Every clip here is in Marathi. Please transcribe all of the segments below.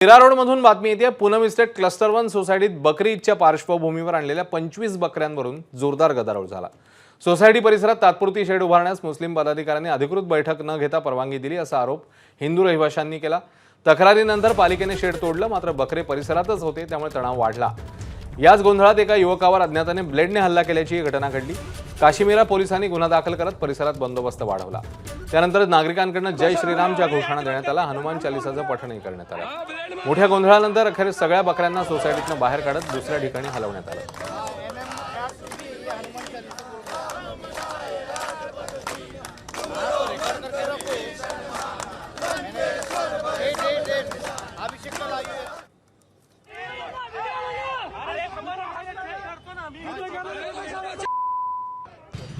मीरा रोडमधून बातमी येते। पूनम इस्टेट क्लस्टर 1 सोसायटीत बकरी ईदच्या पार्श्वभूमीवर आणलेल्या 25 बकऱ्यांवरून जोरदार गदारोळ झाला। सोसायटी परिसरात तात्पुरती शेड उभारण्यास मुस्लिम पदाधिकाऱ्यांनी अधिकृत बैठक न घेता परवानगी दिली असा आरोप हिंदू रहिवाशांनी केला। तक्रारीनंतर पालिकेने शेड तोडलं, मात्र बकरे परिसरातच होते, त्यामुळे तणाव वाढला। याच गोंधळात एका युवकावर अज्ञाताने ब्लेडने हल्ला केल्याची घटना घडली। काशीमीरा पोलिसांनी गुन्हा दाखल करत परिसरात बंदोबस्त वाढवला। त्यानंतर नागरिकांकडून जय श्रीरामच्या घोषणा देण्यात आल्या। हनुमान चालीसाचं पठणही करण्यात आलं। मोठ्या गोंधळानंतर अखेर सगळ्या बकऱ्यांना सोसायटीतून बाहेर काढत दुसऱ्या ठिकाणी हलवण्यात आलं।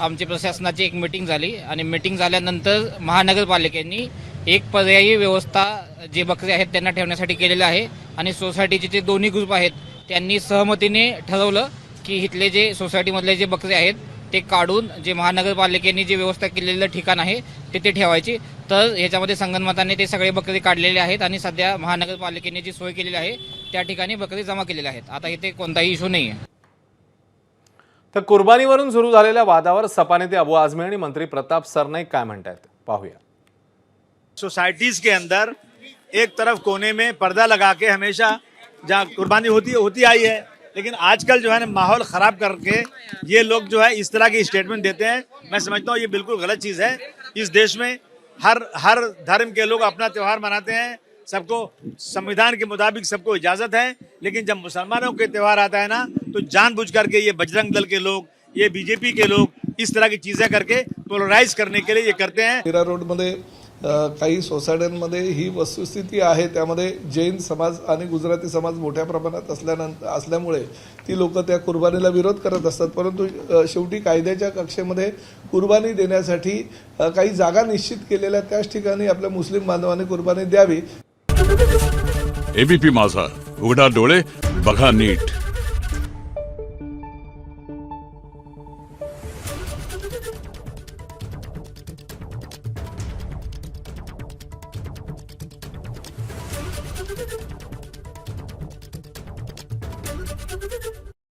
आमची प्रशासनाची एक मीटिंग झाली आणि मीटिंग झाल्यानंतर महानगरपालिकेने एक पर्यायी व्यवस्था जे बकरे आहेत त्यांना ठेवण्यासाठी केलेलं आहे आणि सोसायटीचे जे दोन्ही ग्रुप आहेत त्यांनी सहमतीने ठरवलं की इथले जे सोसायटीमधले जे बकरे आहेत ते काढून जे महानगरपालिकेने जे व्यवस्था केलेलं ठिकाण आहे ते ठेवायची। तर ह्याच्यामध्ये संगनमताने ते सगळे बकरे काढलेले आहेत आणि सध्या महानगरपालिकेने जी सोय केलेली आहे त्या ठिकाणी बकरे जमा केलेले आहेत। आता इथे कोणताही इश्यू नाही आहे। तर कुर्बानीवरून सुरू झालेल्या वादावर सपा नेते अबू आझमी आणि मंत्री प्रताप सरनाईक काय म्हणतात पाहूया। सोसाइटीज के अंदर एक तरफ कोने में पर्दा लगा के हमेशा जहाँ कुर्बानी होती आई है, लेकिन आजकल जो है ना माहौल खराब करके ये लोग जो है इस तरह की स्टेटमेंट देते हैं। मैं समझता हूँ ये बिल्कुल गलत चीज़ है। इस देश में हर धर्म के लोग अपना त्यौहार मनाते हैं, सबको संविधान के मुताबिक सबको इजाजत है, लेकिन जब मुसलमानों के त्यौहार आता है ना तो जानबूझ करके ये बजरंग दल के लोग, ये बीजेपी के लोग इस तरह की चीजें करके पोलराइज करने के लिए ये करते हैं। मीरा रोडमध्ये काही सोसायट्यांमध्ये ही वस्तुस्थिती आहे, त्यामध्ये जैन समाज आणि गुजराती समाज मोठ्या प्रमाणात असल्यामुळे ती लोक त्या कुर्बानीला विरोध करत असतात। परंतु शेवटी कायद्याच्या कक्षेमध्ये कुर्बानी देण्यासाठी काही जागा निश्चित केलेल्या त्याच ठिकाणी आपल्या मुस्लिम बांधवांनी कुर्बानी द्यावी। एबीपी माझा, उघडा डोळे बघा नीट। Thank you.